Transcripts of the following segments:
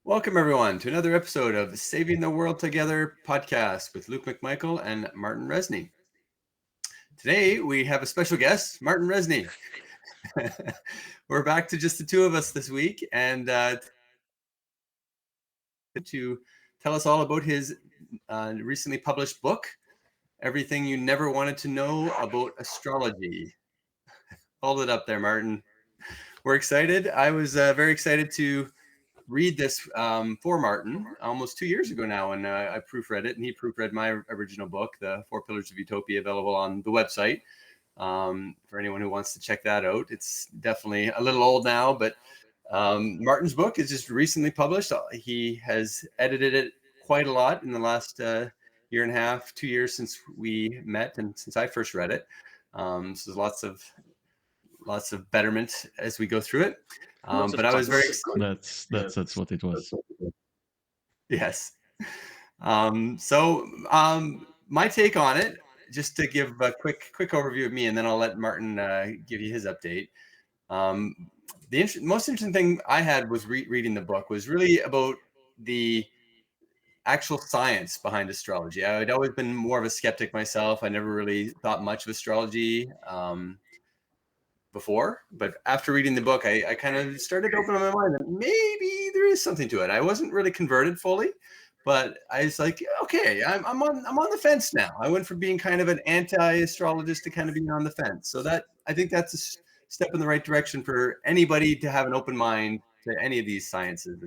Welcome, everyone, to another episode of Saving the World Together podcast with Luke McMichael and Martin Resney. Today, we have a special guest, Martin Resney. We're back to just the two of us this week, and to tell us all about his recently published book, Everything You Never Wanted to Know About Astrology. Hold it up there, Martin. We're excited. I was very excited to read this for Martin almost 2 years ago now, and I proofread it, and he proofread my original book, The Four Pillars of Utopia, available on the website for anyone who wants to check that out. It's definitely a little old now, but Martin's book is just recently published. He has edited it quite a lot in the last year and a half, 2 years since we met and since I first read it. So there's lots of betterment as we go through it. But I was very excited. That's what it was. Yes. My take on it, just to give a quick overview of me, and then I'll let Martin give you his update. The most interesting thing I had was reading the book was really about the actual science behind astrology. I'd always been more of a skeptic myself. I never really thought much of astrology before, but after reading the book, I kind of started to open my mind that maybe there is something to it. I wasn't really converted fully, but I was like, okay, I'm on the fence now. I went from being kind of an anti-astrologist to kind of being on the fence. So that I think that's a step in the right direction for anybody to have an open mind to any of these sciences.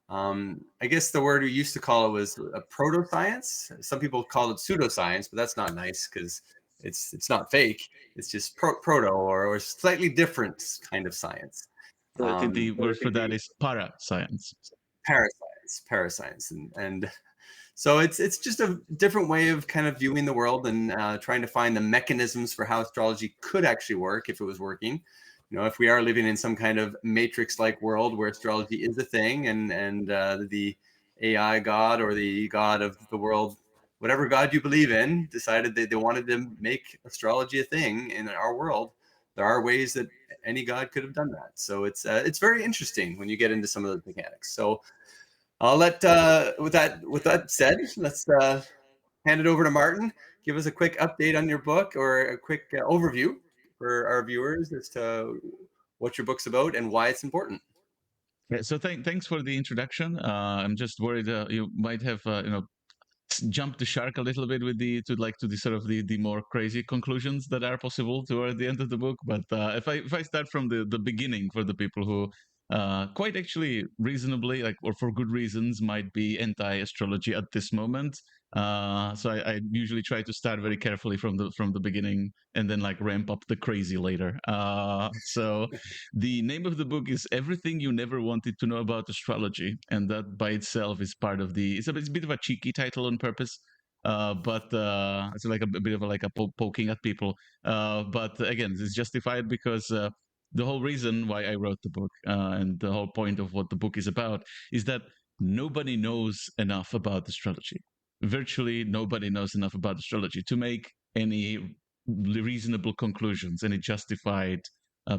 I guess the word we used to call it was a proto-science. Some people call it pseudoscience, but that's not nice because it's not fake. It's just proto or slightly different kind of science. I think the word for that is parascience. Parascience, and so it's just a different way of kind of viewing the world and trying to find the mechanisms for how astrology could actually work if it was working. If we are living in some kind of matrix-like world where astrology is a thing, and the AI god or the god of the world, whatever god you believe in, decided they wanted to make astrology a thing in our world, there are ways that any god could have done that. So it's very interesting when you get into some of those mechanics. So I'll let with that said, let's hand it over to Martin. Give us a quick update on your book, or a quick overview for our viewers as to what your book's about and why it's important. Yeah, so thanks for the introduction. I'm just worried you might have jumped the shark a little bit with the sort of the more crazy conclusions that are possible toward the end of the book. But if I start from the beginning for the people who quite actually reasonably or for good reasons might be anti-astrology at this moment. So I usually try to start very carefully from the beginning and then ramp up the crazy later. So the name of the book is Everything You Never Wanted to Know About Astrology, and that by itself is part of the. It's a bit of a cheeky title on purpose, but it's like a bit of poking at people. But again, it's justified because the whole reason why I wrote the book and the whole point of what the book is about is that nobody knows enough about astrology. Virtually nobody knows enough about astrology to make any reasonable conclusions, any justified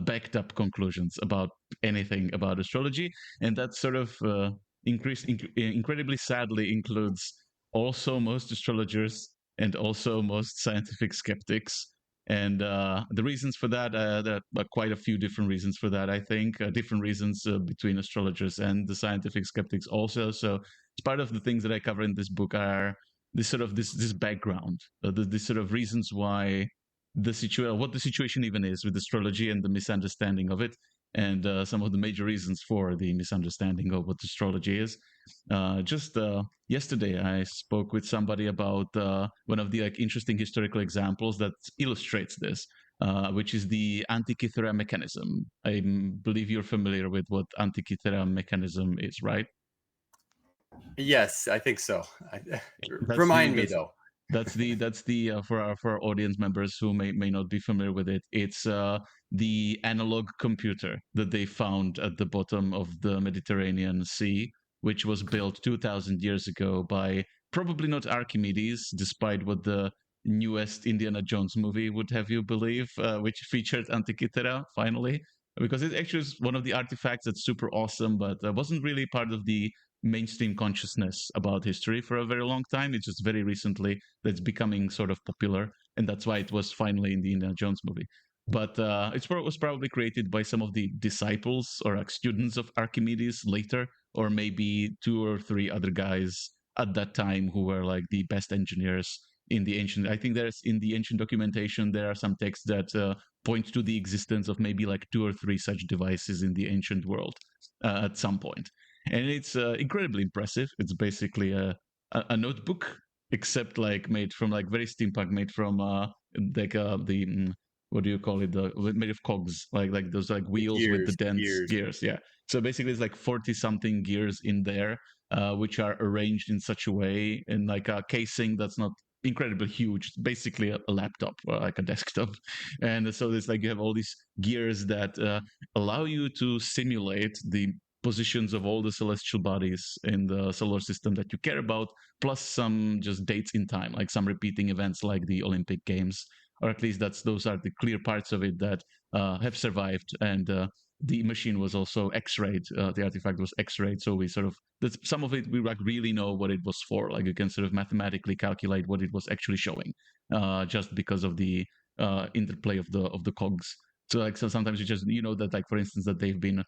backed up conclusions about anything about astrology. And that sort of incredibly sadly includes also most astrologers and also most scientific skeptics. And the reasons for that, there are quite a few different reasons for that, I think. Different reasons between astrologers and the scientific skeptics also. So part of the things that I cover in this book are this background, this sort of reasons why what the situation even is with astrology and the misunderstanding of it, and some of the major reasons for the misunderstanding of what astrology is. Just yesterday, I spoke with somebody about one of the interesting historical examples that illustrates this, which is the Antikythera mechanism. I believe you're familiar with what Antikythera mechanism is, right? Yes, I think so. That's the Remind me that's though. that's the for our audience members who may not be familiar with it. It's the analog computer that they found at the bottom of the Mediterranean Sea, which was built 2,000 years ago by probably not Archimedes, despite what the newest Indiana Jones movie would have you believe, which featured Antikythera finally. because it actually is one of the artifacts that's super awesome, but wasn't really part of the mainstream consciousness about history for a very long time. It's just very recently that's becoming sort of popular, and that's why it was finally in the Indiana Jones movie. But was probably created by some of the disciples or like students of Archimedes later, or maybe two or three other guys at that time who were like the best engineers in the ancient. I think there's in the ancient documentation there are some texts that point to the existence of maybe like two or three such devices in the ancient world at some point, and it's incredibly impressive. It's basically a notebook, except like made from like very steampunk, made from the what do you call it? Made of cogs, like those like wheels with the dense Gears. gears. Yeah. So basically, it's like 40 something gears in there, which are arranged in such a way in like a casing that's not incredibly huge, basically a laptop or like a desktop. And so there's like you have all these gears that allow you to simulate the positions of all the celestial bodies in the solar system that you care about, plus some just dates in time, like some repeating events like the Olympic Games, or at least those are the clear parts of it that have survived. And the machine was also X-rayed. The artifact was X-rayed, so we sort of some of it we like really know what it was for. Like you can sort of mathematically calculate what it was actually showing, just because of the interplay of the cogs. So like so sometimes you know that like for instance that they've been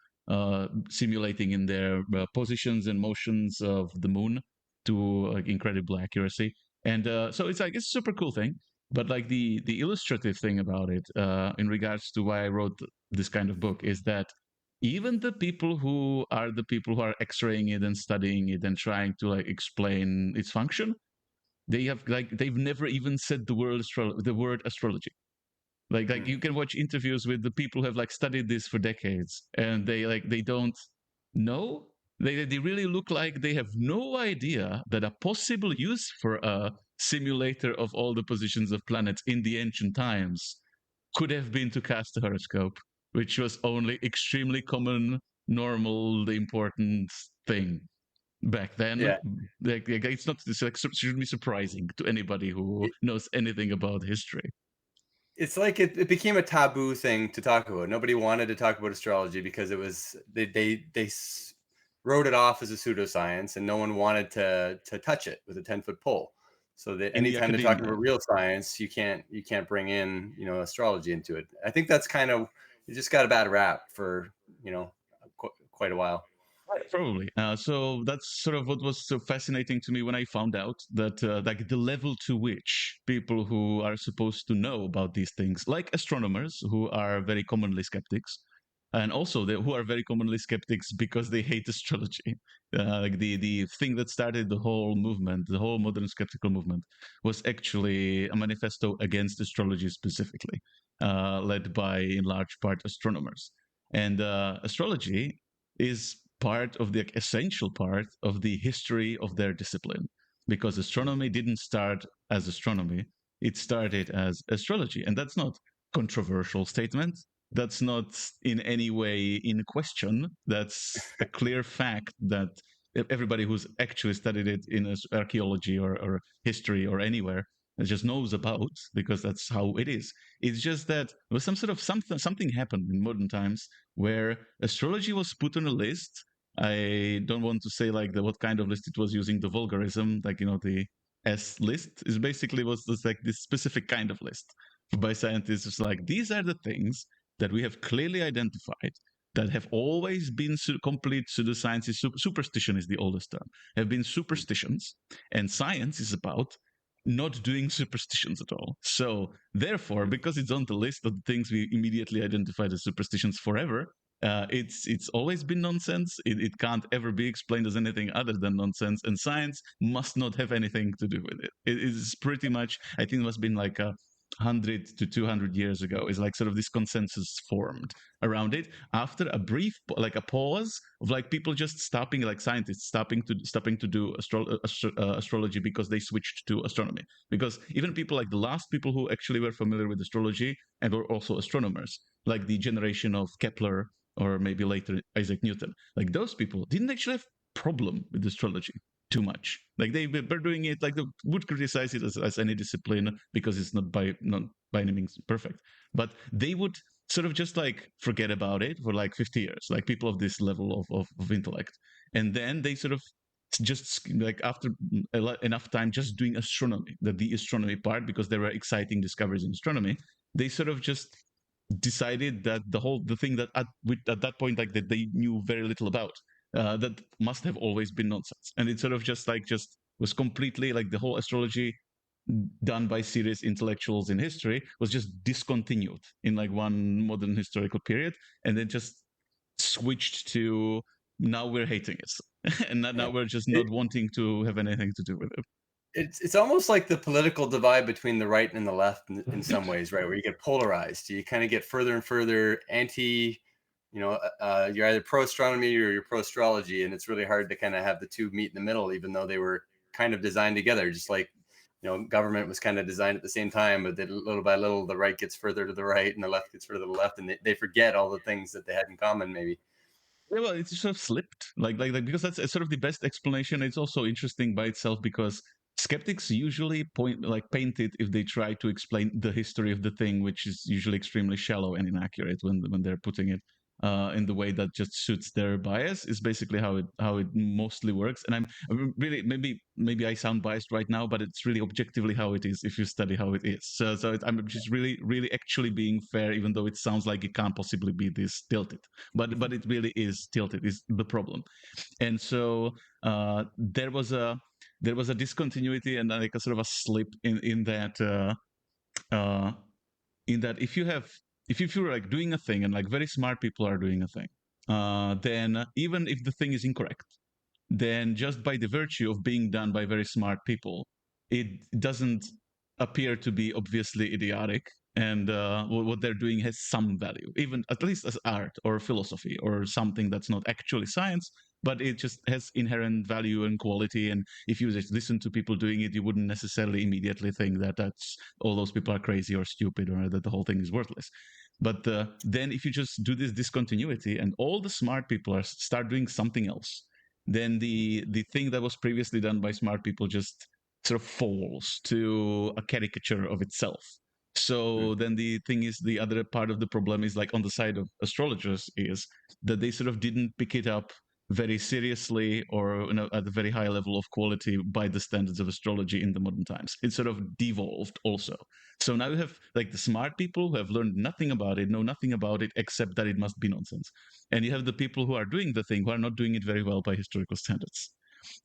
simulating in their positions and motions of the moon to like incredible accuracy. And so it's like it's a super cool thing. But like the illustrative thing about it, in regards to why I wrote this kind of book, is that even the people who are X-raying it and studying it and trying to like explain its function, they've never even said the word astrology. Like Mm. you can watch interviews with the people who have like studied this for decades, and they don't know. They really look like they have no idea that a possible use for a simulator of all the positions of planets in the ancient times could have been to cast a horoscope, which was only extremely common, normal, the important thing back then. Yeah. It's like shouldn't be surprising to anybody who knows anything about history. It's like it became a taboo thing to talk about. Nobody wanted to talk about astrology because it was wrote it off as a pseudoscience, and no one wanted to touch it with a 10-foot pole. So that In the anytime they're talking academia. about real science, you can't bring in astrology into it. I think that's kind of it just got a bad rap for quite a while. Right, probably. So that's sort of what was so fascinating to me when I found out that like the level to which people who are supposed to know about these things, like astronomers who are very commonly skeptics, and also who are very commonly skeptics because they hate astrology. Like the thing that started the whole movement, the whole modern skeptical movement, was actually a manifesto against astrology specifically, led by in large part astronomers. And astrology is part of the essential part of the history of their discipline, because astronomy didn't start as astronomy, it started as astrology. And that's not controversial statement, that's not in any way in question, that's a clear fact that everybody who's actually studied it in archaeology or history or anywhere just knows about, because that's how it is. It's just that there was something happened in modern times where astrology was put on a list. I don't want to say like what kind of list it was, using the vulgarism, like the S list is basically was just like this specific kind of list by scientists. It's like these are the things that we have clearly identified that have always been complete pseudosciences. Superstition is the oldest term. Have been superstitions, and science is about not doing superstitions at all. So therefore, because it's on the list of the things we immediately identified as superstitions forever, it's always been nonsense. It can't ever be explained as anything other than nonsense, and science must not have anything to do with it. It is pretty much, I think it must have been like 100 to 200 years ago, is like sort of this consensus formed around it after a brief, like a pause of like people just stopping, like scientists stopping to do astrology because they switched to astronomy. Because even people like the last people who actually were familiar with astrology and were also astronomers, like the generation of Kepler or maybe later Isaac Newton, like those people didn't actually have problem with astrology too much. Like they were doing it, like they would criticize it as any discipline because it's not by any means perfect, but they would sort of just like forget about it for like 50 years, like people of this level of intellect. And then they sort of just like after enough time just doing astronomy, the astronomy part, because there were exciting discoveries in astronomy, they sort of just decided that the thing that at that point like that they knew very little about, that must have always been nonsense. And it sort of just was completely like the whole astrology done by serious intellectuals in history was just discontinued in like one modern historical period, and then just switched to now we're hating it and now Yeah. we're just It, not wanting to have anything to do with it's almost like the political divide between the right and the left in it. some ways, right? Where you get polarized. You kind of get further and further anti, you're either pro astronomy or you're pro astrology, and it's really hard to kind of have the two meet in the middle, even though they were kind of designed together. Just like, government was kind of designed at the same time, but then little by little, the right gets further to the right and the left gets further to the left, and they forget all the things that they had in common, maybe. Yeah, well, it's sort of slipped, like because that's sort of the best explanation. It's also interesting by itself because skeptics usually paint it if they try to explain the history of the thing, which is usually extremely shallow and inaccurate when they're putting it in the way that just suits their bias. Is basically how it mostly works. And I'm really maybe I sound biased right now, but it's really objectively how it is if you study how it is. I'm just really actually being fair, even though it sounds like it can't possibly be this tilted, but it really is tilted is the problem. And so there was a discontinuity and like a sort of a slip uh, in that if you're like doing a thing and like very smart people are doing a thing, then even if the thing is incorrect, then just by the virtue of being done by very smart people, it doesn't appear to be obviously idiotic. And what they're doing has some value, even at least as art or philosophy or something that's not actually science, but it just has inherent value and quality. And if you just listen to people doing it, you wouldn't necessarily immediately think that that's all those people are crazy or stupid or that the whole thing is worthless. But then if you just do this discontinuity and all the smart people start doing something else, then the thing that was previously done by smart people just sort of falls to a caricature of itself. Hmm. So then the thing is, the other part of the problem is like on the side of astrologers is that they sort of didn't pick it up very seriously or at a very high level of quality by the standards of astrology in the modern times. It sort of devolved also. So now you have like the smart people who have learned nothing about it, know nothing about it except that it must be nonsense. And you have the people who are doing the thing who are not doing it very well by historical standards.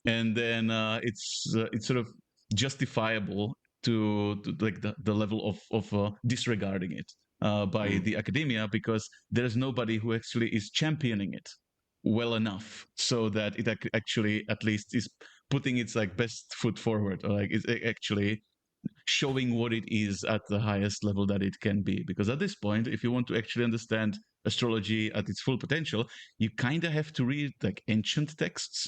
And then it's sort of justifiable to like the level of disregarding it by Hmm. the academia, because there's nobody who actually is championing it well enough so that it actually at least is putting its like best foot forward, or like it's actually showing what it is at the highest level that it can be. Because at this point, if you want to actually understand astrology at its full potential, you kind of have to read like ancient texts,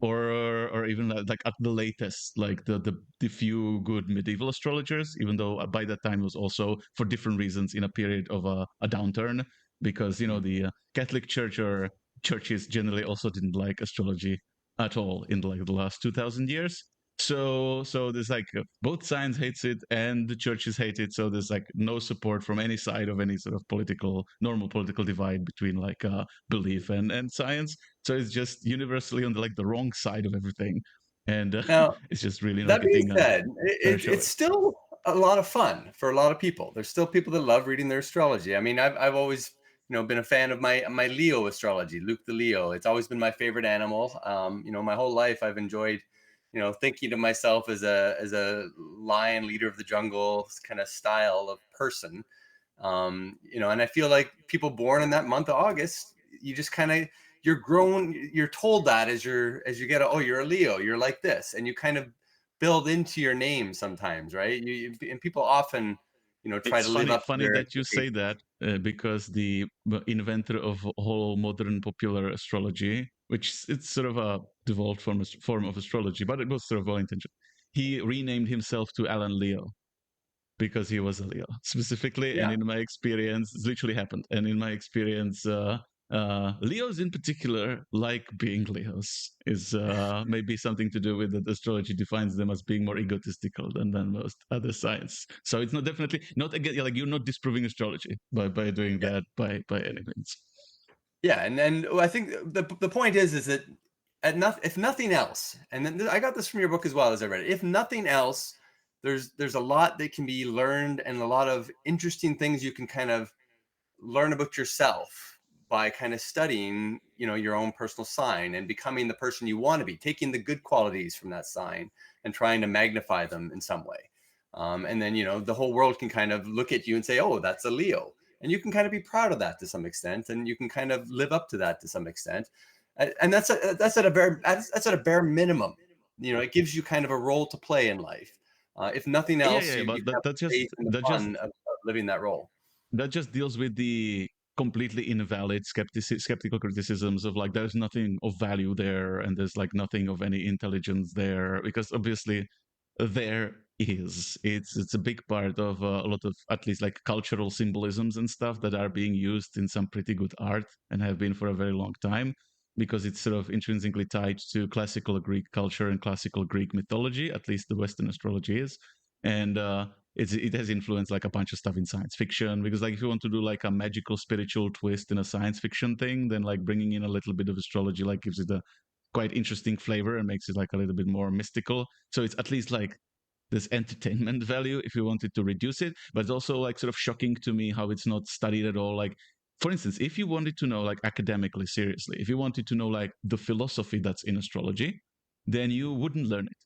or even like at the latest, like the few good medieval astrologers. Even though by that time it was also for different reasons in a period of a downturn, because Hmm. the Catholic Church or churches generally also didn't like astrology at all in like the last 2,000 years. So there's like both sides hates it and the churches hate it. So there's like no support from any side of any sort of normal political divide between like belief and science. So it's just universally on the wrong side of everything, and Now, it's just really not that being getting a said, fair show. it's still a lot of fun for a lot of people. There's still people that love reading their astrology. I mean, I've always been a fan of my Leo astrology, Luke the Leo. It's always been my favorite animal. My whole life I've enjoyed thinking of myself as a lion, leader of the jungle kind of style of person. And I feel like people born in that month of August, you just kind of you're grown, you're told that as you get oh, you're a Leo, you're like this, and you kind of build into your name sometimes, right? And people often try It's to live funny up to funny their that you say expectations. that, because the inventor of whole modern popular astrology, which it's sort of a devolved form of astrology, but it was sort of well intentioned. He renamed himself to Alan Leo because he was a Leo specifically. And Yeah. in my experience, it's literally happened. And in my experience, Leos in particular like being Leos is maybe something to do with that astrology defines them as being more egotistical than most other signs. So it's not definitely not again like you're not disproving astrology by doing Yeah. that by any means. Yeah, and I think the point is that if nothing else, and then I got this from your book as well as I read it. If nothing else, there's a lot that can be learned and a lot of interesting things you can kind of learn about yourself by kind of studying, your own personal sign and becoming the person you want to be, taking the good qualities from that sign and trying to magnify them in some way. And then, the whole world can kind of look at you and say, oh, that's a Leo. And you can kind of be proud of that to some extent, and you can kind of live up to that to some extent. And that's at a bare minimum. It gives you kind of a role to play in life. If nothing Yeah, else, yeah, you but have that the faith just and the fun of living that role. that just deals with the completely invalid skeptical criticisms of like there's nothing of value there and there's like nothing of any intelligence there, because obviously there is. It's a big part of a lot of at least like cultural symbolisms and stuff that are being used in some pretty good art and have been for a very long time, because it's sort of intrinsically tied to classical Greek culture and classical Greek mythology, at least the Western astrology is. And it has influenced like a bunch of stuff in science fiction, because like if you want to do like a magical spiritual twist in a science fiction thing, then like bringing in a little bit of astrology like gives it a quite interesting flavor and makes it like a little bit more mystical. So it's at least like this entertainment value if you wanted to reduce it, but it's also like sort of shocking to me how it's not studied at all. Like for instance, if you wanted to know like academically seriously, if you wanted to know like the philosophy that's in astrology, then you wouldn't learn it,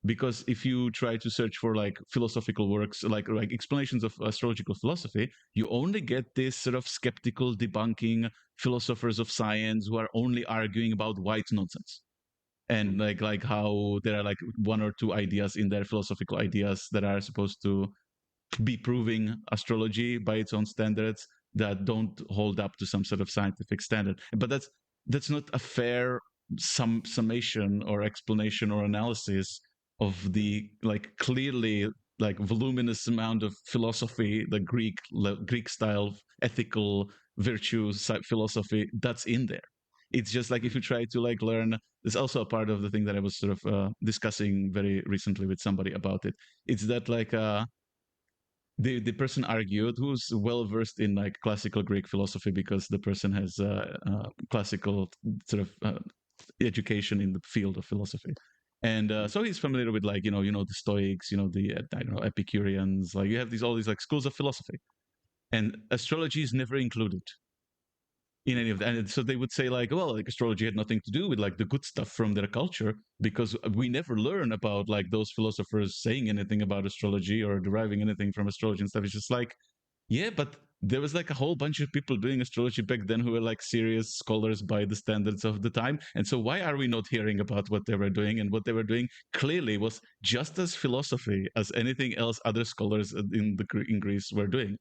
because if you try to search for like philosophical works like explanations of astrological philosophy, you only get this sort of skeptical debunking philosophers of science who are only arguing about white nonsense, and Mhm. like how there are like one or two ideas in their philosophical ideas that are supposed to be proving astrology by its own standards that don't hold up to some sort of scientific standard. But that's not a fair summation or explanation or analysis of the like clearly like voluminous amount of philosophy, the Greek style ethical virtue philosophy that's in there. It's just like if you try to like learn, there's also a part of the thing that I was sort of discussing very recently with somebody about it. It's that like the person argued, who's well versed in like classical Greek philosophy, because the person has classical sort of education in the field of philosophy, and so he's familiar with like the Stoics, the I don't know, Epicureans. Like you have these all these like schools of philosophy, and astrology is never included in any of that. And so they would say like, well, like astrology had nothing to do with like the good stuff from their culture, because we never learn about like those philosophers saying anything about astrology or deriving anything from astrology and stuff. It's just like, yeah, but there was like a whole bunch of people doing astrology back then who were like serious scholars by the standards of the time. And so why are we not hearing about what they were doing? And what they were doing clearly was just as philosophy as anything else other scholars in Greece were doing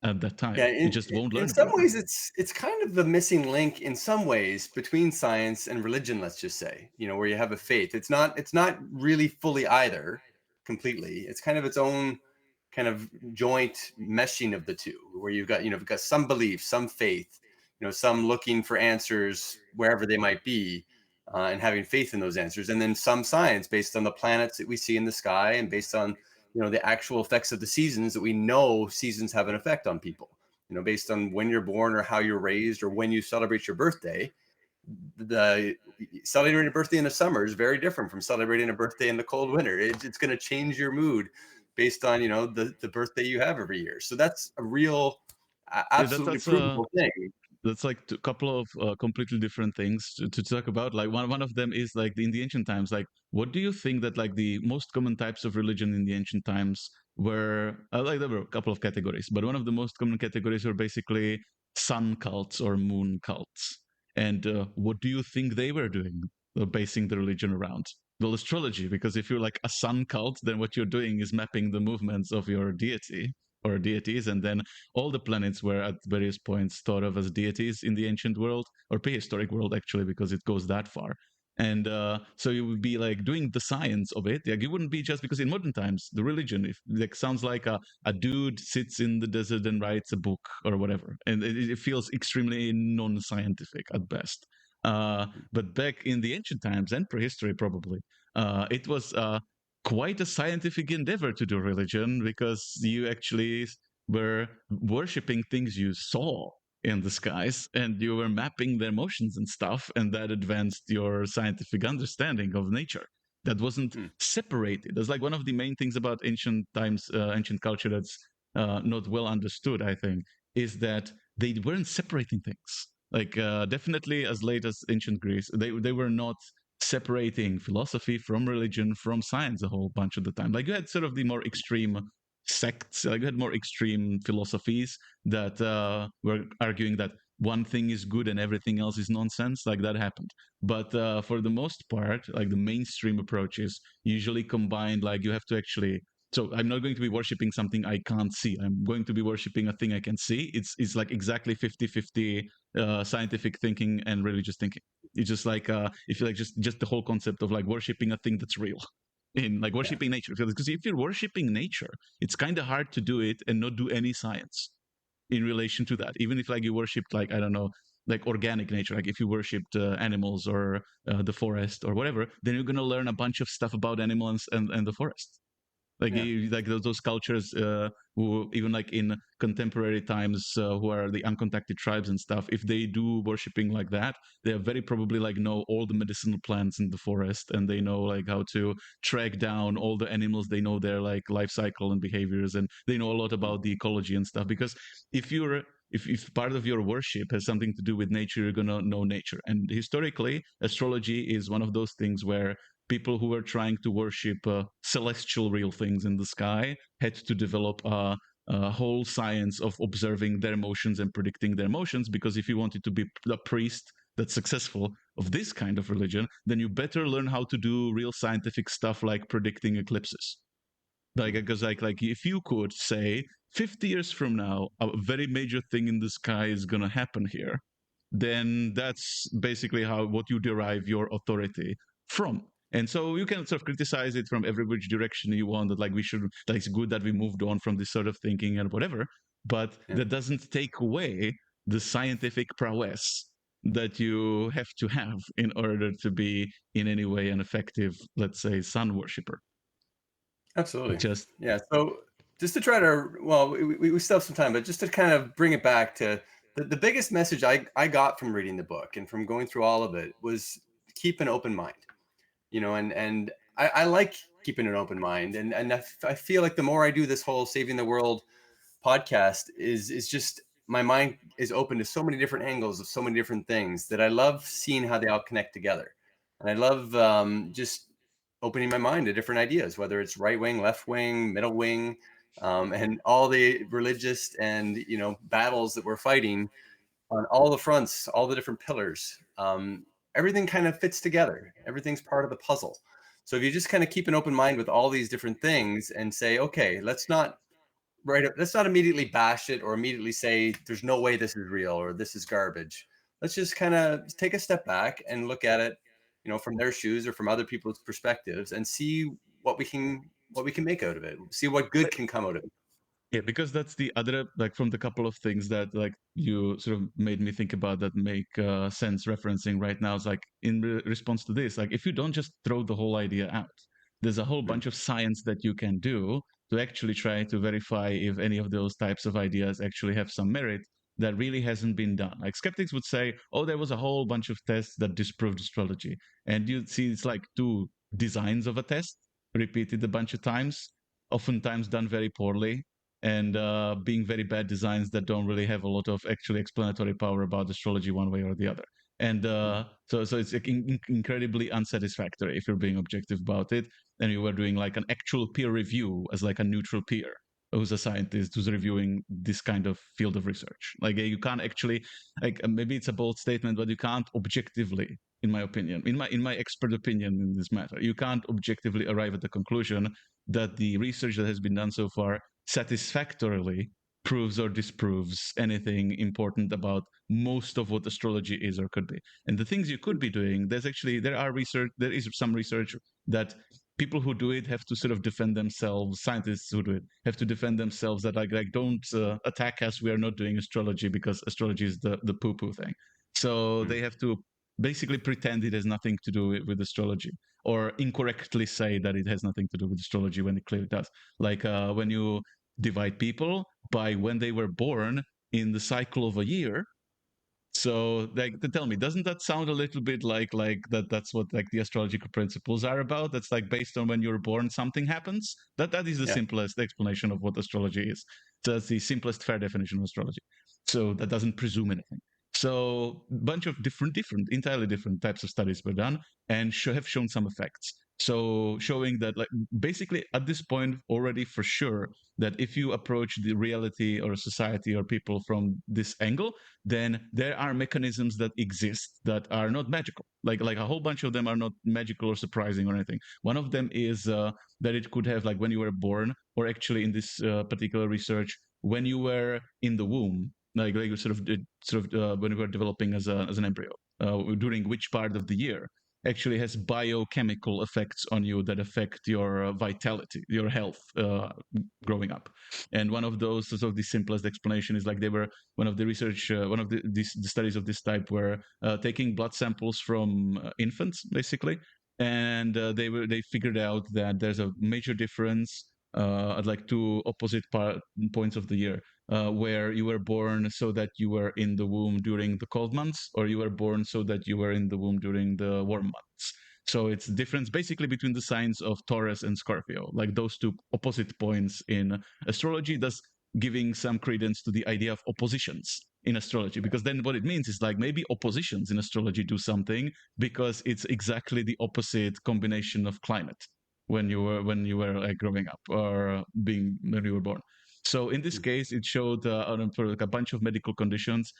at that Yeah, time. You just won't in learn some about it. ways, it's kind of the missing link in some ways between science and religion. Let's just say, where you have a faith. It's not really fully either completely. It's kind of its own kind of joint meshing of the two, where you've got some belief, some faith, some looking for answers wherever they might be, and having faith in those answers, and then some science based on the planets that we see in the sky and based on the actual effects of the seasons, that we know seasons have an effect on people, based on when you're born or how you're raised or when you celebrate your birthday. The celebrating a birthday in the summer is very different from celebrating a birthday in the cold winter. It's going to change your mood based on the birthday you have every year. So that's a real, Yeah, absolutely provable thing. that's like a couple of completely different things to talk about. Like one of them is like in the ancient times, like what do you think that like the most common types of religion in the ancient times were? Like there were a couple of categories, but one of the most common categories were basically sun cults or moon cults. And what do you think they were doing, basing the religion around? Well, astrology, because if you're like a sun cult, then what you're doing is mapping the movements of your deity or deities, and then all the planets were at various points thought of as deities in the ancient world or prehistoric world, actually, because it goes that far. And so you would be like doing the science of it. Like it wouldn't be just because in modern times the religion, if like sounds like a dude sits in the desert and writes a book or whatever, and it feels extremely non-scientific at best. But back in the ancient times and prehistory, probably, it was quite a scientific endeavor to do religion because you actually were worshipping things you saw in the skies and you were mapping their motions and stuff, and that advanced your scientific understanding of nature. That wasn't Hmm. separated. That's like one of the main things about ancient times, ancient culture that's not well understood, I think, is that they weren't separating things. Like definitely as late as ancient Greece, they were not separating philosophy from religion from science a whole bunch of the time. Like you had sort of the more extreme sects, like you had more extreme philosophies that were arguing that one thing is good and everything else is nonsense. Like that happened. But for the most part, like the mainstream approaches usually combined, like you have to actually. So I'm not going to be worshiping something I can't see. I'm going to be worshiping a thing I can see. It's like exactly 50-50 scientific thinking and religious thinking. It's just like if you like just the whole concept of like worshiping a thing that's real in like Yeah. worshiping nature. Because if you're worshiping nature, it's kind of hard to do it and not do any science in relation to that. Even if like you worshipped like I don't know like organic nature, like if you worshipped animals or the forest or whatever, then you're gonna learn a bunch of stuff about animals and the forest. Like Yeah. like those cultures who even like in contemporary times who are the uncontacted tribes and stuff, if they do worshipping like that, they very probably like know all the medicinal plants in the forest, and they know like how to track down all the animals. They know their like life cycle and behaviors, and they know a lot Hmm. about the ecology and stuff. Because if you're if part of your worship has something to do with nature, you're gonna know nature. And historically, astrology is one of those things where people who were trying to worship celestial real things in the sky had to develop a whole science of observing their motions and predicting their motions. Because if you wanted to be a priest that's successful of this kind of religion, then you better learn how to do real scientific stuff like predicting eclipses. Like Hmm. because like if you could say 50 years from now a very major thing in the sky is going to happen here, then that's basically how what you derive your authority from. And so you can sort of criticize it from every which direction you want, that like we should, like it's good that we moved on from this sort of thinking and whatever, but Yeah. that doesn't take away the scientific prowess that you have in order to be in any way an effective, let's say, sun worshiper. Absolutely. Just Yeah. So just to try to, well, we still have some time, but just to kind of bring it back to the biggest message I got from reading the book and from going through all of it was keep an open mind, and I like keeping an open mind. And I feel like the more I do this whole saving the world podcast is just my mind is open to so many different angles of so many different things that I love seeing how they all connect together. And I love just opening my mind to different ideas, whether it's right wing, left wing, middle wing, and all the religious and battles that we're fighting on all the fronts, all the different pillars. Everything kind of fits together. Everything's part of the puzzle. So if you just kind of keep an open mind with all these different things and say, okay, let's not immediately bash it or immediately say there's no way this is real or this is garbage. Let's just kind of take a step back and look at it, from their shoes or from other people's perspectives and see what we can make out of it. See what good can come out of it. yeah, because that's the other like from the couple of things that like you sort of made me think about that make sense referencing right now is like in response to this, like if you don't just throw the whole idea out, there's a whole Mm, bunch of science that you can do to actually try to verify if any of those types of ideas actually have some merit that really hasn't been done. Like skeptics would say, oh, there was a whole bunch of tests that disproved astrology, and you'd see it's like two designs of a test repeated a bunch of times, oftentimes done very poorly, and being very bad designs that don't really have a lot of actually explanatory power about astrology one way or the other. And mm, so it's like incredibly unsatisfactory if you're being objective about it, and you were doing like an actual peer review as like a neutral peer who's a scientist who's reviewing this kind of field of research. Like you can't actually, like maybe it's a bold statement, but you can't objectively, in my opinion, in my expert opinion in this matter, you can't objectively arrive at the conclusion that the research that has been done so far satisfactorily proves or disproves anything important about most of what astrology is or could be. And the things you could be doing, there is some research that people who do it have to sort of defend themselves. Scientists who do it have to defend themselves that like don't attack us. We are not doing astrology because astrology is the poo poo thing. So Mm. they have to basically pretend it has nothing to do with astrology, or incorrectly say that it has nothing to do with astrology when it clearly does. Like when you divide people by when they were born in the cycle of a year. So, like, to tell me, doesn't that sound a little bit like that? That's what like the astrological principles are about. That's like based on when you're born, something happens. That is the Yeah. simplest explanation of what astrology is. So that's the simplest fair definition of astrology. So that doesn't presume anything. So, a bunch of entirely different types of studies were done and have shown some effects. So, showing that, like, basically at this point already for sure, that if you approach the reality or society or people from this angle, then there are mechanisms that exist that are not magical. Like a whole bunch of them are not magical or surprising or anything. One of them is that it could have like when you were born, or actually in this particular research, when you were in the womb, like when you were developing as an embryo, during which part of the year actually has biochemical effects on you that affect your vitality, your health growing up. And one of those, sort of the simplest explanation is like they were one of the studies of this type were taking blood samples from infants, basically, and they figured out that there's a major difference at like two opposite points of the year, where you were born so that you were in the womb during the cold months, or you were born so that you were in the womb during the warm months. So it's the difference basically between the signs of Taurus and Scorpio, like those two opposite points in astrology, thus giving some credence to the idea of oppositions in astrology. Because then what it means is like maybe oppositions in astrology do something because it's exactly the opposite combination of climate when you were like growing up or being when you were born. So in this Mm. case, it showed for like a bunch of medical conditions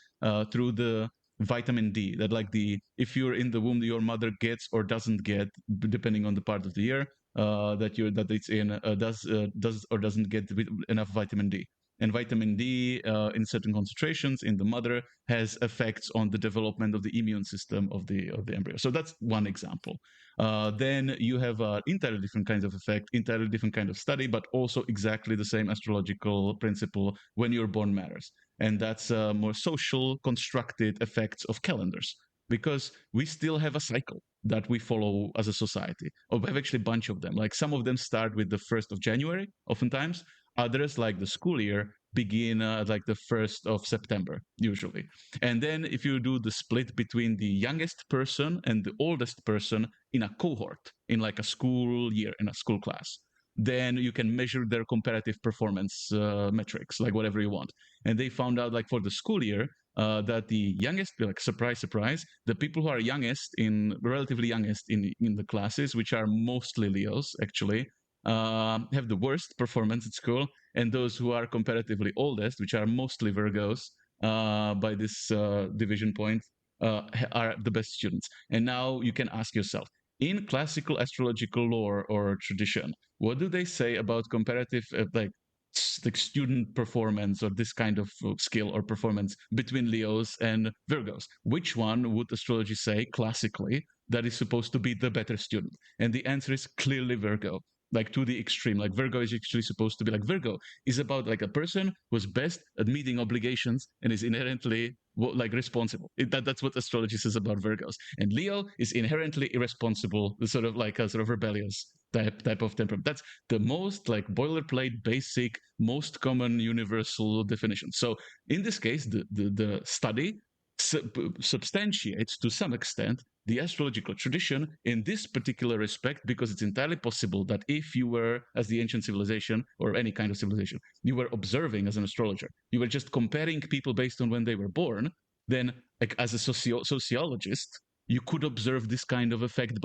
through the vitamin D, that like the if you're in the womb, your mother gets or doesn't get, depending on the part of the year that it's in, does or doesn't get enough vitamin D. And vitamin D in certain concentrations in the mother has effects on the development of the immune system of the embryo. So that's one example. Then you have entirely different kinds of effect, entirely different kind of study, but also exactly the same astrological principle when you're born matters. And that's more social constructed effects of calendars, because we still have a cycle that we follow as a society. Or we have actually a bunch of them. Like some of them start with the 1st of January, oftentimes. Others, like the school year, begin like the 1st of September, usually. And then if you do the split between the youngest person and the oldest person in a cohort, in like a school year, in a school class, then you can measure their comparative performance metrics, like whatever you want. And they found out, like for the school year, that the youngest, like surprise, surprise, the people who are youngest relatively youngest in the classes, which are mostly Leos, actually, have the worst performance at school, and those who are comparatively oldest, which are mostly Virgos, by this division point, are the best students. And now you can ask yourself, in classical astrological lore or tradition, what do they say about comparative, like student performance or this kind of skill or performance between Leos and Virgos? Which one would astrology say classically that is supposed to be the better student? And the answer is clearly Virgo, like to the extreme. Like Virgo is actually supposed to be like Virgo is about like a person who's best at meeting obligations and is inherently like responsible. That's what astrology says about Virgos. And Leo is inherently irresponsible, sort of like a sort of rebellious type of temperament. That's the most like boilerplate, basic, most common universal definition. So in this case, the study substantiates to some extent the astrological tradition in this particular respect, because it's entirely possible that if you were, as the ancient civilization or any kind of civilization, you were observing as an astrologer, you were just comparing people based on when they were born, then like as a sociologist, you could observe this kind of effect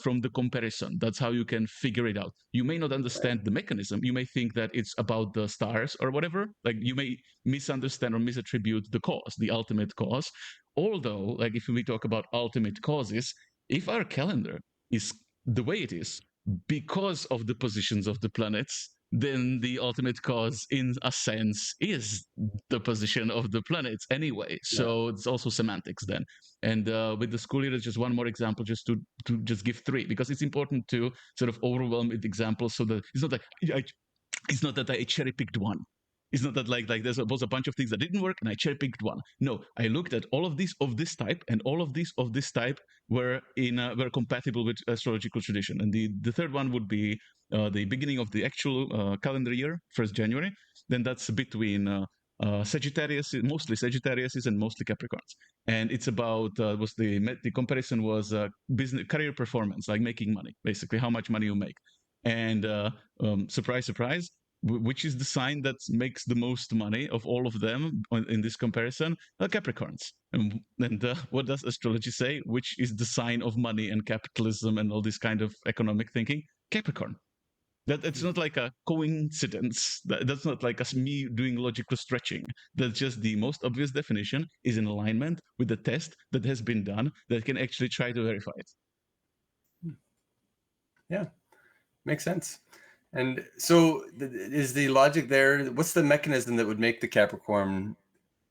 from the comparison. That's how you can figure it out. You may not understand the mechanism. You may think that it's about the stars or whatever. Like you may misunderstand or misattribute the cause, the ultimate cause. Although, like if we talk about ultimate causes, if our calendar is the way it is because of the positions of the planets, then the ultimate cause, in a sense, is the position of the planets anyway. Yeah. So it's also semantics then. And with the school year, just one more example, just to just give three, because it's important to sort of overwhelm with examples, so that it's not like it's not that I cherry picked one. It's not that like was a bunch of things that didn't work and I cherry picked one. No, I looked at all of these of this type, and all of these of this type were were compatible with astrological tradition. And the third one would be the beginning of the actual calendar year, 1st January. Then that's between Sagittarius, mostly Sagittarius and mostly Capricorns. And it's about was the comparison was business career performance, like making money, basically how much money you make. And surprise, surprise, which is the sign that makes the most money of all of them in this comparison? Capricorns. And what does astrology say? Which is the sign of money and capitalism and all this kind of economic thinking? Capricorn. That it's not like a coincidence. That's not like me doing logical stretching. That's just the most obvious definition is in alignment with the test that has been done that can actually try to verify it. Yeah, makes sense. And so is the logic there, what's the mechanism that would make the Capricorn?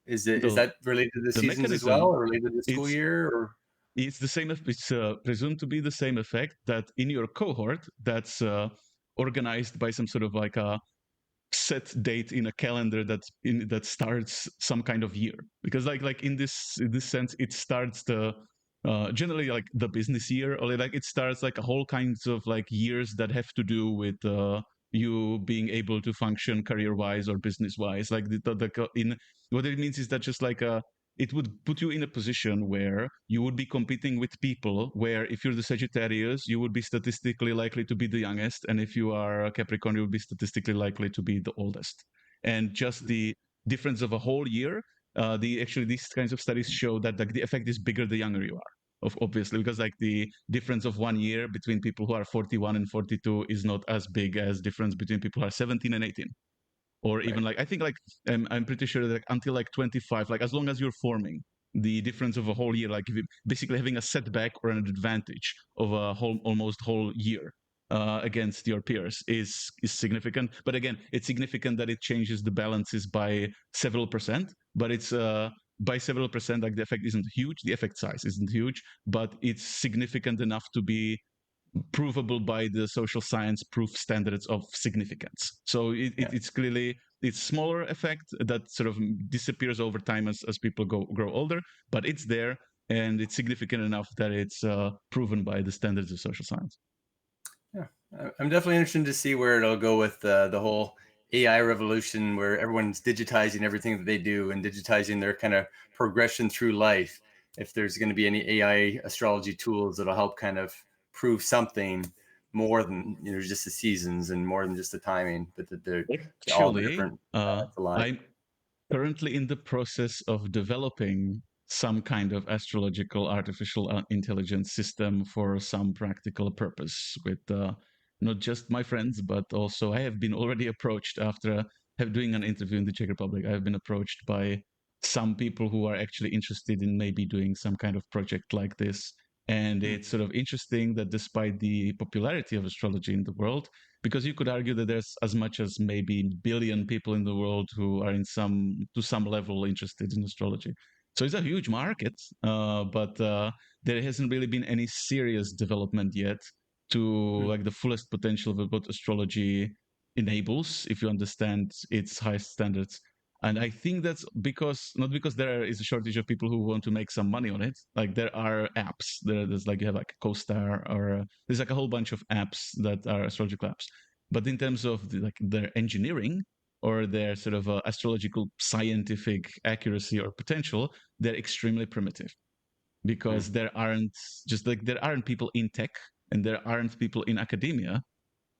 Is that related to the seasons as well, mechanism, or related to the school it's year, or? it's the same. It's presumed to be the same effect that in your cohort that's organized by some sort of like a set date in a calendar that starts some kind of year, because like in this sense it starts the generally like the business year, or like it starts like a whole kinds of like years that have to do with you being able to function career wise or business wise. Like in what it means is that just like it would put you in a position where you would be competing with people where if you're the Sagittarius, you would be statistically likely to be the youngest. And if you are a Capricorn, you would be statistically likely to be the oldest. And just the difference of a whole year, actually these kinds of studies show that like, the effect is bigger the younger you are. Obviously, because like the difference of 1 year between people who are 41 and 42 is not as big as difference between people who are 17 and 18, or even Right. like I think like I'm pretty sure that until like 25, like as long as you're forming, the difference of a whole year, like if you basically having a setback or an advantage of a whole almost whole year against your peers is significant. But again, it's significant that it changes the balances by several percent, but it's by several percent, like the effect isn't huge, the effect size isn't huge, but it's significant enough to be provable by the social science proof standards of significance. So Yeah. it's clearly it's smaller effect that sort of disappears over time as people grow older, but it's there and it's significant enough that it's proven by the standards of social science. Yeah, I'm definitely interested to see where it'll go with the whole AI revolution, where everyone's digitizing everything that they do and digitizing their kind of progression through life. If there's going to be any AI astrology tools that'll help kind of prove something more than just the seasons and more than just the timing, but that they're all the Actually, different planets aligned. I'm currently in the process of developing some kind of astrological artificial intelligence system for some practical purpose with not just my friends, but also I have been already approached after have doing an interview in the Czech Republic. I have been approached by some people who are actually interested in maybe doing some kind of project like this. And Hmm. it's sort of interesting that despite the popularity of astrology in the world, because you could argue that there's as much as maybe billion people in the world who are in some level interested in astrology. So it's a huge market, but there hasn't really been any serious development yet to Hmm. like the fullest potential of what astrology enables if you understand its highest standards. And I think that's because not because there is a shortage of people who want to make some money on it. Like there are apps. There's like you have like a CoStar or there's like a whole bunch of apps that are astrological apps. But in terms of like their engineering or their sort of astrological scientific accuracy or potential, they're extremely primitive Hmm. because there aren't people in tech and there aren't people in academia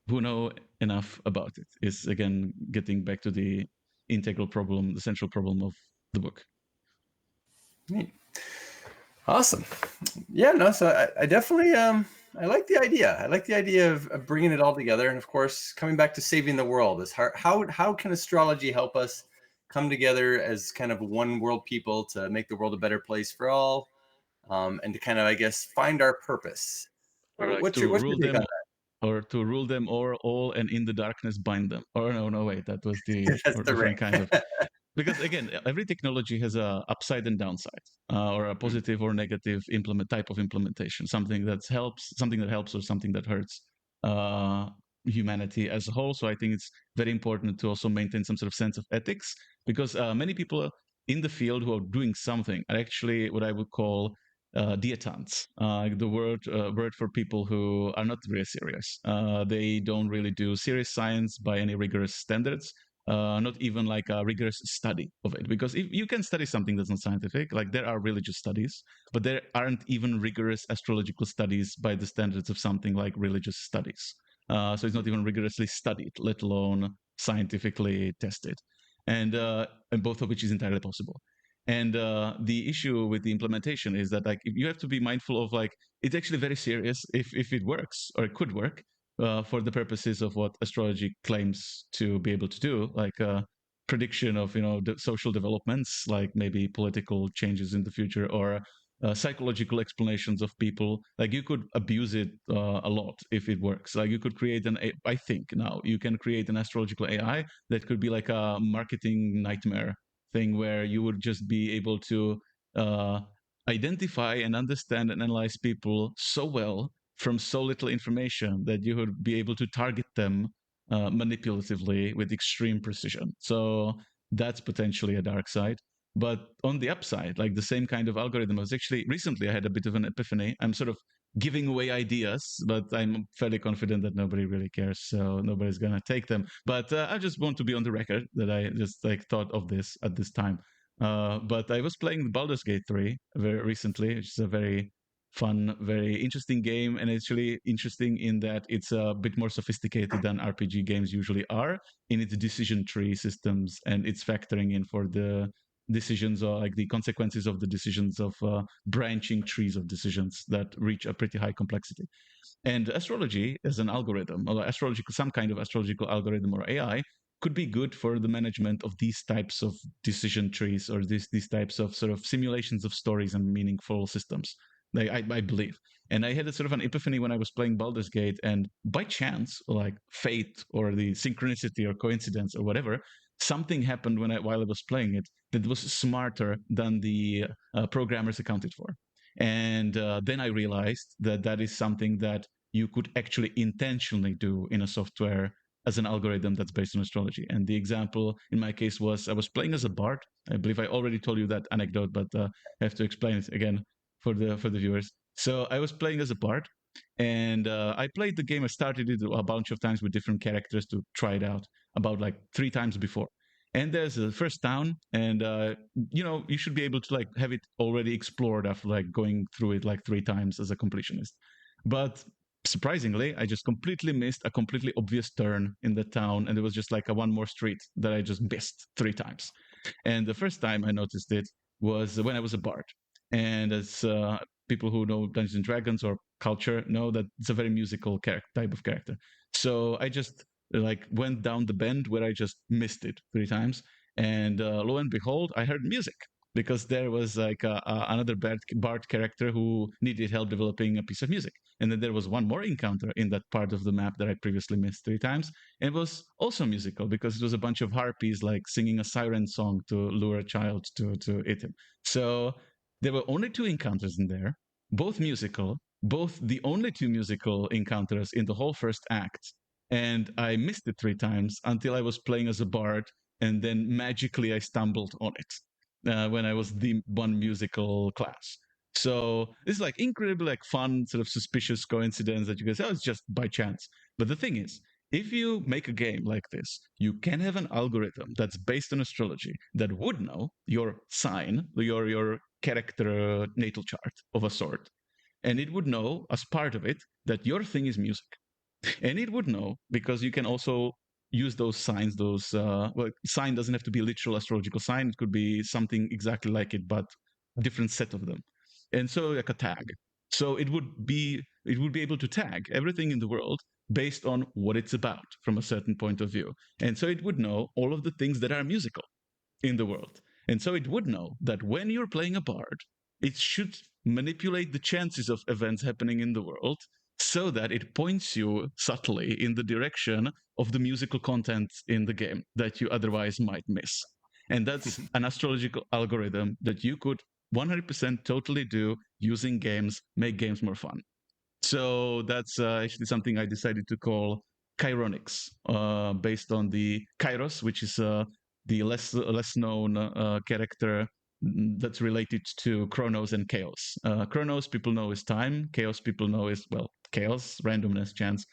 who know enough about it. Is again getting back to the integral problem, the central problem of the book. Neat. Awesome. Yeah, no, so I definitely I like the idea. I like the idea of bringing it all together, and of course, coming back to saving the world. Is how can astrology help us come together as kind of one world people to make the world a better place for all, and to kind of, I guess, find our purpose. Or like What's to your rule take them on that? or to rule them all and in the darkness bind them. Or no, wait, that was the That's or the different right. kind of, because again, every technology has a upside and downside, or a Mm, positive or negative implement type of implementation, something that helps, or something that hurts uh, humanity as a whole. So I think it's very important to also maintain some sort of sense of ethics, because many people in the field who are doing something are actually what I would call dilettantes, the word for people who are not really serious. They don't really do serious science by any rigorous standards, not even like a rigorous study of it. Because if you can study something that's not scientific, like there are religious studies, but there aren't even rigorous astrological studies by the standards of something like religious studies. So it's not even rigorously studied, let alone scientifically tested, and both of which is entirely possible. And the issue with the implementation is that like you have to be mindful of like it's actually very serious if it works or it could work, for the purposes of what astrology claims to be able to do, like prediction of the social developments, like maybe political changes in the future, or psychological explanations of people. Like you could abuse it a lot if it works. Like you could create I think now you can create an astrological AI that could be like a marketing nightmare thing, where you would just be able to uh, identify and understand and analyze people so well from so little information that you would be able to target them manipulatively with extreme precision. So that's potentially a dark side. But on the upside, like the same kind of algorithm, I was actually recently, I had a bit of an epiphany. I'm sort of giving away ideas, but I'm fairly confident that nobody really cares, so nobody's gonna take them. But I just want to be on the record that I just like thought of this at this time. But I was playing Baldur's Gate 3 very recently, which is a very fun, very interesting game, and it's really interesting in that it's a bit more sophisticated than RPG games usually are in its decision tree systems, and it's factoring in for the decisions, or like the consequences of the decisions of branching trees of decisions that reach a pretty high complexity. And astrology as an algorithm, or astrological, some kind of astrological algorithm or AI, could be good for the management of these types of decision trees, or these types of sort of simulations of stories and meaningful systems. I believe. And I had a sort of an epiphany when I was playing Baldur's Gate, and by chance, or like fate, or the synchronicity, or coincidence, or whatever, something happened while I was playing it that was smarter than the programmers accounted for. And then I realized that that is something that you could actually intentionally do in a software as an algorithm that's based on astrology. And the example in my case was I was playing as a bard. I believe I already told you that anecdote, but I have to explain it again for the viewers. So I was playing as a bard, and I played the game. I started it a bunch of times with different characters to try it out, about like 3 times before. And there's a first town, and you should be able to like have it already explored after like going through it like 3 times as a completionist. But surprisingly, I just completely missed a completely obvious turn in the town, and there was just like a one more street that I just missed 3 times. And the first time I noticed it was when I was a bard. And as people who know Dungeons and Dragons or culture know, that it's a very musical type of character. So I just like went down the bend where I just missed it 3 times, and lo and behold, I heard music, because there was like another bard character who needed help developing a piece of music. And then there was one more encounter in that part of the map that I previously missed 3 times. And it was also musical, because it was a bunch of harpies like singing a siren song to lure a child to eat him. So there were only 2 encounters in there, both musical, both the only 2 musical encounters in the whole first act. And I missed it 3 times until I was playing as a bard, and then magically I stumbled on it when I was the one musical class. So this is like incredibly like fun, sort of suspicious coincidence that you can say, oh, it's just by chance. But the thing is, if you make a game like this, you can have an algorithm that's based on astrology that would know your sign, your character natal chart of a sort, and it would know as part of it that your thing is music. And it would know, because you can also use those signs, well, sign doesn't have to be a literal astrological sign, it could be something exactly like it, but different set of them. And so like a tag. So it would be able to tag everything in the world based on what it's about from a certain point of view. And so it would know all of the things that are musical in the world. And so it would know that when you're playing a bard, it should manipulate the chances of events happening in the world so that it points you subtly in the direction of the musical content in the game that you otherwise might miss. And that's an astrological algorithm that you could 100% totally do using games, make games more fun. So that's actually something I decided to call chironics, based on the kairos, which is the less known character that's related to chronos and chaos. Chronos people know is time, chaos people know is, well, chaos, randomness, chance.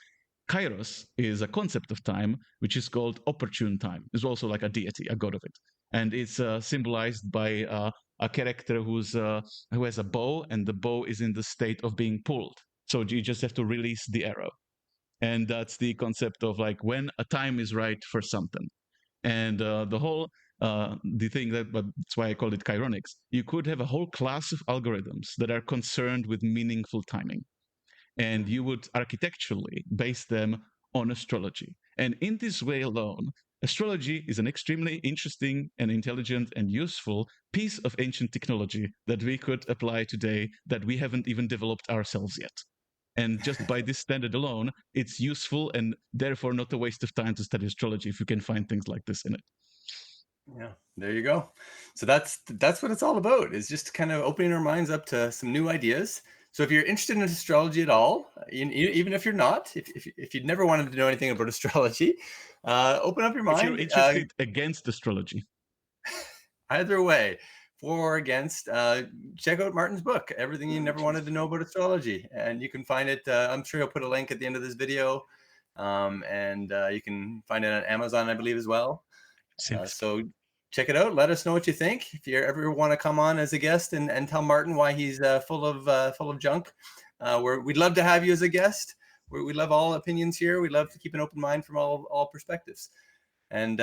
Kairos is a concept of time which is called opportune time. It's also like a deity, a god of it, and it's symbolized by a character who has a bow, and the bow is in the state of being pulled. So you just have to release the arrow, and that's the concept of like when a time is right for something. And the thing that, but that's why I call it chironics. You could have a whole class of algorithms that are concerned with meaningful timing, and you would architecturally base them on astrology. And in this way alone, astrology is an extremely interesting and intelligent and useful piece of ancient technology that we could apply today that we haven't even developed ourselves yet. And just by this standard alone, it's useful and therefore not a waste of time to study astrology if you can find things like this in it. Yeah, there you go. So that's what it's all about, is just kind of opening our minds up to some new ideas. So if you're interested in astrology at all, even if you're not, if you'd never wanted to know anything about astrology, open up your If you're mind. interested against astrology, Either way, for or against, check out Martin's book, Everything You Never Wanted to Know About Astrology. And you can find it, I'm sure he'll put a link at the end of this video. And you can find it on Amazon, I believe, as well. So check it out. Let us know what you think. If you ever want to come on as a guest and tell Martin why he's full of junk, we'd love to have you as a guest. We love all opinions here. We love to keep an open mind from all perspectives. And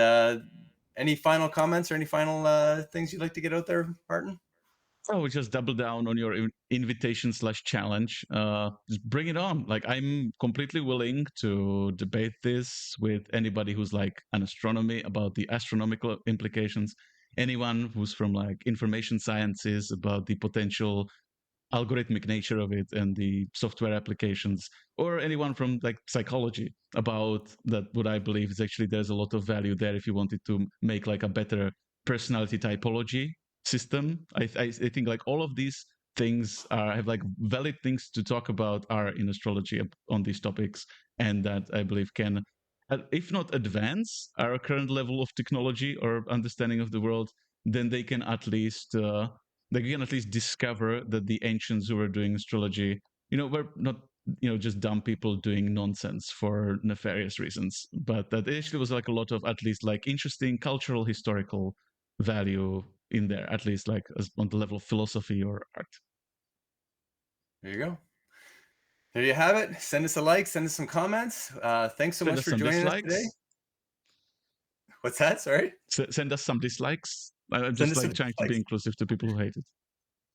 any final comments or any final things you'd like to get out there, Martin? Oh, just double down on your invitation/challenge. Just bring it on. Like, I'm completely willing to debate this with anybody who's like an astronomy about the astronomical implications. Anyone who's from like information sciences about the potential algorithmic nature of it and the software applications, or anyone from like psychology about that. What I believe is actually there's a lot of value there if you wanted to make like a better personality typology system. I think like all of these things have like valid things to talk about are in astrology on these topics, and that I believe can, if not advance our current level of technology or understanding of the world, then they can at least discover that the ancients who were doing astrology, were not, just dumb people doing nonsense for nefarious reasons, but that actually was like a lot of at least like interesting cultural historical value in there, at least like as on the level of philosophy or art. There you go. There you have it. Send us a like, send us some comments. Thanks so much for joining us today. What's that? Sorry? Send us some dislikes. I'm just like trying to be inclusive to people who hate it.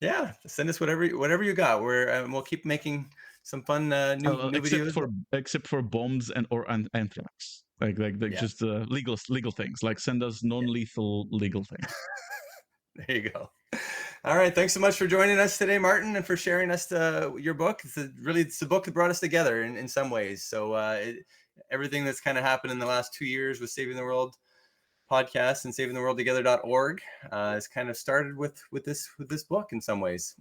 Yeah, send us whatever you got. We'll keep making some fun new videos. Except for bombs or anthrax, like just legal things. Like send us non-lethal legal things. There you go. All right, thanks so much for joining us today, Martin, and for sharing us your book. It's the book that brought us together in some ways. So everything that's kind of happened in the last 2 years with Saving the World podcast and savingtheworldtogether.org is kind of started with this book in some ways.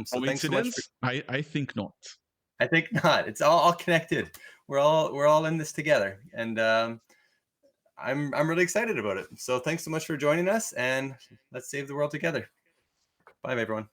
So thanks so much. I think not. I think not. It's all connected. We're all in this together, and I'm really excited about it. So thanks so much for joining us, and let's save the world together. Bye, everyone.